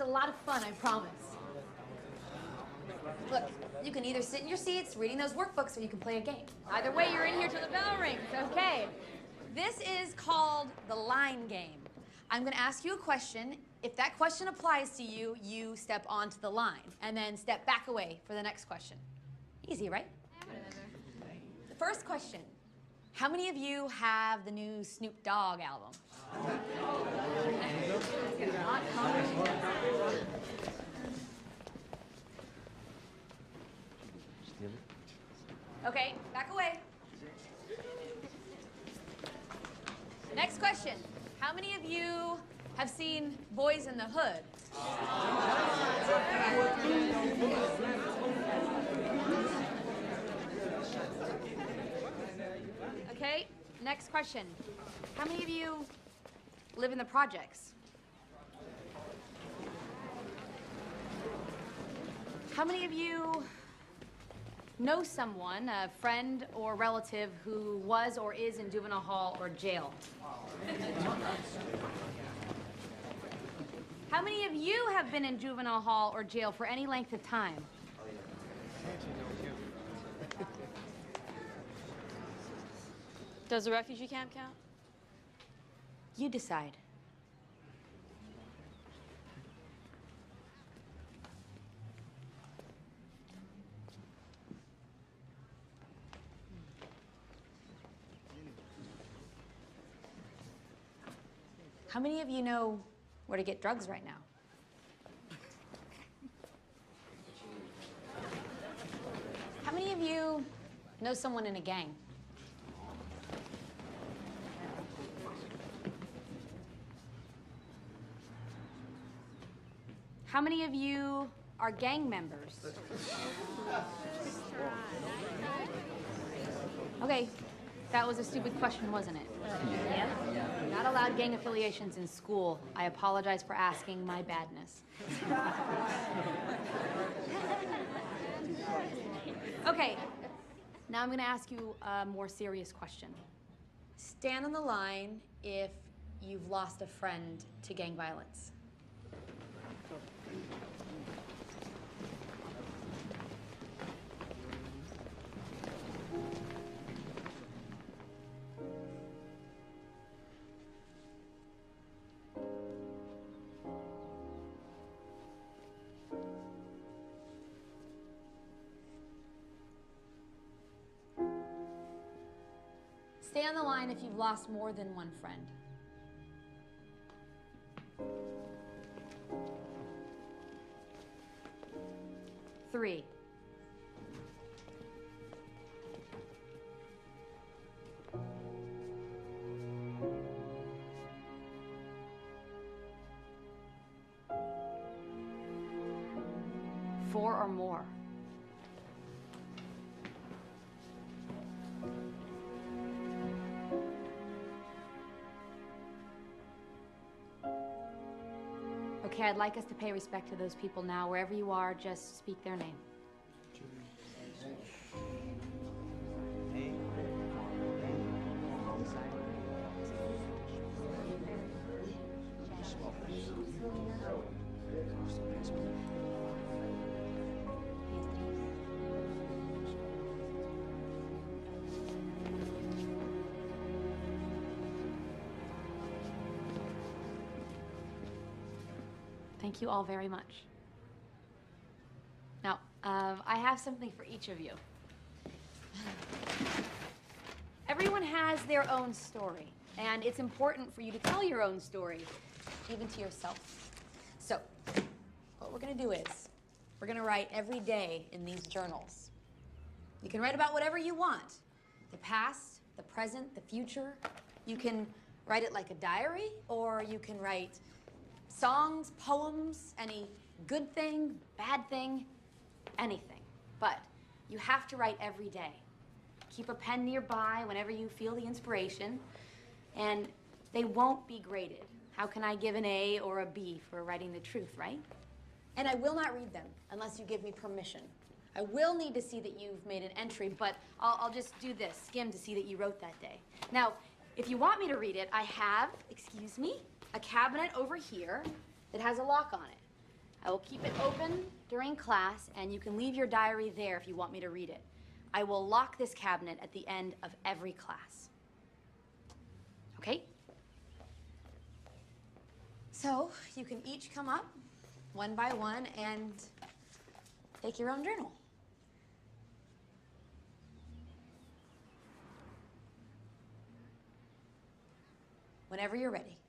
a lot of fun, I promise. Look, you can either sit in your seats reading those workbooks or you can play a game. Either way, you're in here till the bell rings. Okay. This is called the line game. I'm going to ask you a question. If that question applies to you, you step onto the line and then step back away for the next question. Easy, right? The first question. How many of you have the new Snoop Dogg album? Okay, back away. Next question. How many of you have seen Boys in the Hood? Okay, next question. How many of you live in the projects? How many of you know someone, a friend or relative, who was or is in juvenile hall or jail? How many of you have been in juvenile hall or jail for any length of time? Does the refugee camp count? You decide. How many of you know where to get drugs right now? How many of you know someone in a gang? How many of you are gang members? Okay, that was a stupid question, wasn't it? Yeah. Not allowed gang affiliations in school. I apologize for asking, my badness. Okay, now I'm gonna ask you a more serious question. Stand on the line if you've lost a friend to gang violence. Stay on the line if you've lost more than one friend. 3. 4 or more. Okay, I'd like us to pay respect to those people now. Wherever you are, just speak their name. Thank you all very much. Now, I have something for each of you. Everyone has their own story, and it's important for you to tell your own story, even to yourself. So, what we're gonna do is, we're gonna write every day in these journals. You can write about whatever you want. The past, the present, the future. You can write it like a diary, or you can write songs, poems, any good thing, bad thing, anything. But you have to write every day. Keep a pen nearby whenever you feel the inspiration, and they won't be graded. How can I give an A or a B for writing the truth, right? And I will not read them unless you give me permission. I will need to see that you've made an entry, but I'll just do this, skim to see that you wrote that day. Now, if you want me to read it, I have, excuse me, a cabinet over here that has a lock on it. I will keep it open during class, and you can leave your diary there if you want me to read it. I will lock this cabinet at the end of every class. Okay? So you can each come up one by one and take your own journal. Whenever you're ready.